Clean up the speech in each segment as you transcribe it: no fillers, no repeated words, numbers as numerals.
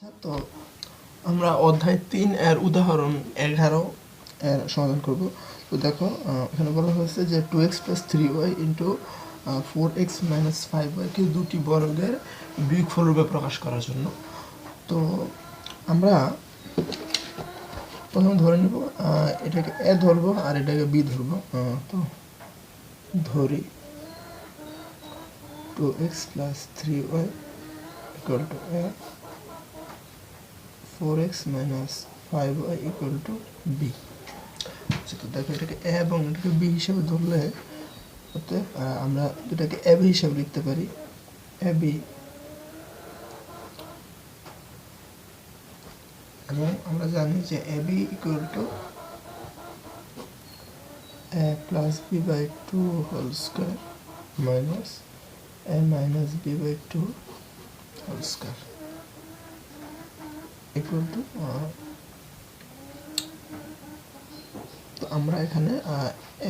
তো আমরা অধ্যায় 3 এর উদাহরণ 11 এর সমাধান করব। তো দেখো এখানে বলা হয়েছে যে 2x + 3y * 4x - 5y কে দুটি বর্গের বিয়োগফল রূপে প্রকাশ করার জন্য। তো আমরা প্রথমে ধরে নিব এটাকে a ধরবো আর এটাকে b ধরবো। তো ধরি 2x + 3y = a, 4x - 5y = b। তো দেখো এটাকে a এবং এটাকে b হিসেবে ধরলে অতএব আমরা দুটাকে ab হিসেবে লিখতে পারি। ab এবং আমরা জানি যে ab = a + b/2 whole square minus a - b/2 whole square তো আমরা এখানে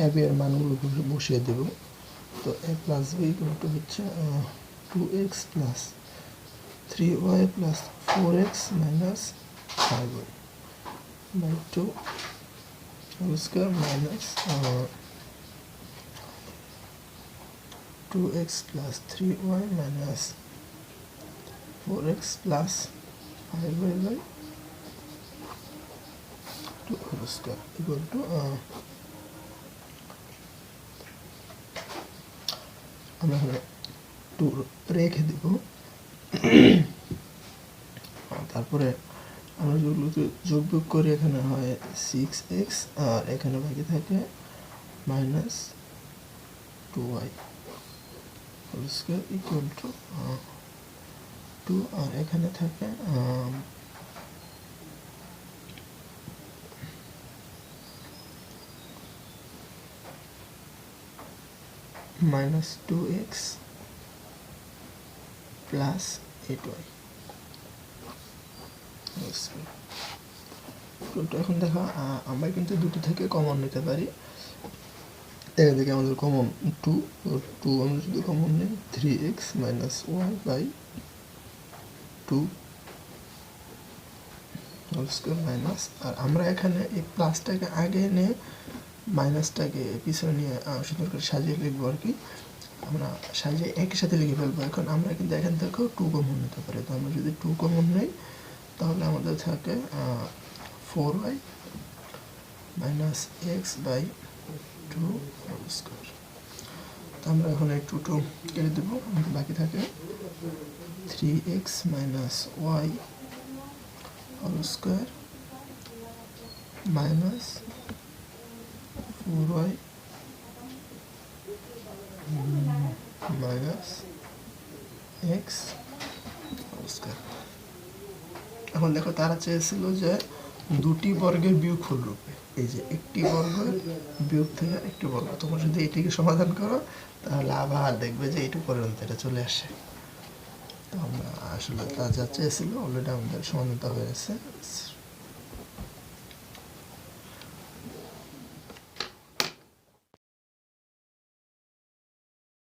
ab এর মানগুলো বসিয়ে দেব। তো a + b = হচ্ছে 2x + 3y + 4x - 5y / 2 whole square minus 2x + 3y - 4x + 5y / 2 whole square আমরা এখানে 2 রেখে দেব। তারপরে আমরা যেগুলোকে যোগ বিয়োগ করি এখানে হয় 6x আর এখানে বাকি থাকে -2y হোল স্কয়ার = 2 আর এখানে থাকে -2x + 8y। এখন দেখো আমরা কিন্তু দুটো থেকে কমন নিতে পারি। এখান থেকে আমাদের কমন 2, 2 আমরা যদি কমন নিই 3x - y/2 whole square minus, আর আমরা এখানে এই প্লাসটাকে আগে এনে মাইনাসটাকে পিছনে নিয়ে সুন্দর করে সাজিয়ে লিখবো আর কি। আমরা সাজিয়ে একই সাথে লিখে ফেলবো। এখন আমরা কিন্তু এখান থেকেও 2 কমন নিতে পারি। তো আমরা যদি 2 কমন নিই তাহলে আমাদের থাকে 4y - x/2 হোল স্কয়ার। তো আমরা এখন এই 2 কেটে দেবো, আমাদের বাকি থাকে 3x - y whole square minus 4y - x whole square. এখন দেখো তারা চেয়েছিল যে দুটি বর্গের বিয়োগফল রূপে, এই যে একটি বর্গের বিয়োগ থেকে একটি বর্গ। তোমরা যদি এটিকে সমাধান করো তাহলে আবার দেখবে যে এইটুকু পর্যন্ত এটা চলে আসে। তো আমরা আসলে তা যা চেয়েছিল অলরেডি আমাদের সমাধানটা হয়ে গেছে।